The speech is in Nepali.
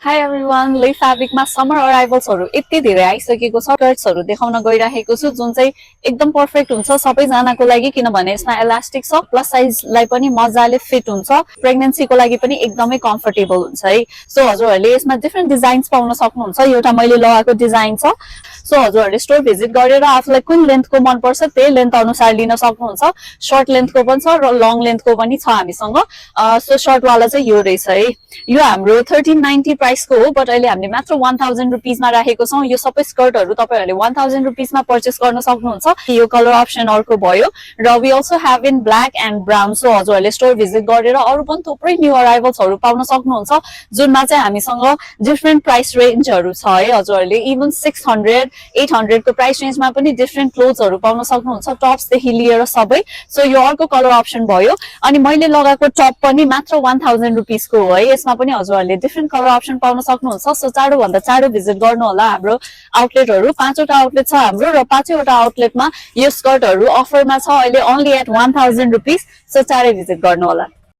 Hi everyone, Lay Fabric मा समर अराइभल्सहरु यति धेरै आइसकेको छ। स्कर्ट्सहरु देखाउन गइराखेको छु जुन चाहिँ एकदम पर्फेक्ट हुन्छ सबैजनाको लागि किनभने यसमा इलास्टिक छ प्लस साइजलाई पनि मजाले फिट हुन्छ। प्रेग्नेन्सीको लागि पनि एकदमै कम्फर्टेबल हुन्छ है। सो हजुरहरुले यसमा डिफरेंट डिजाइन्स पाउन सक्नुहुन्छ। एउटा मैले लगाएको डिजाइन छ। सो हजुरहरुले स्टोर भिजिट गरेर आफुलाई कुन लेन्थको मन पर्छ त्यही लेन्थ अनुसार लिन सक्नुहुन्छ। शर्ट लेन्थको पनि छ र लङ लेन्थको पनि छ हामीसँग। सो शर्ट वाला चाहिँ यो रहेछ है। यो हाम्रो 1390 प्राइसको हो बट अहिले हामीले मात्र 1000 रुपीस मा राखेको छौं। यो सबै स्कर्टहरु तपाईहरुले 1000 रुपीस मा पर्चेस गर्न सक्नुहुन्छ। यो कलर अप्सन अर्को भयो र we also have in black and brown. So हजुरहरुले स्टोर भिजिट गरेर अरु पनि थुप्रै न्यू अराइभल्सहरु पाउन सक्नुहुन्छ जुनमा चाहिँ हामीसँग डिफरेंट प्राइस रेन्जहरु छ है। हजुरहरुले इभन 600 800 को प्राइस रेन्जमा पनि डिफरेंट क्लोथ्सहरु पाउन सक्नुहुन्छ, टप्स देखि लिएर सबै। सो यो अर्को कलर अप्सन भयो। अनि मैले लगाएको टप पनि मात्र 1000 रुपीस को हो है। यसमा पनि हजुरहरुले डिफरेंट कलर अप्सन पाउन सक्नुहुन्छ। सो चाँडो भन्दा चाँडो भिजिट गर्नु होला हाम्रो आउटलेटहरु। 5 वटा आउटलेट छ हाम्रो र 5 वटा आउटलेटमा यो स्कर्टहरु अफरमा छ अहिले ओन्ली एट 1000 रुपीस। सो चाँडै भिजिट गर्नु होला।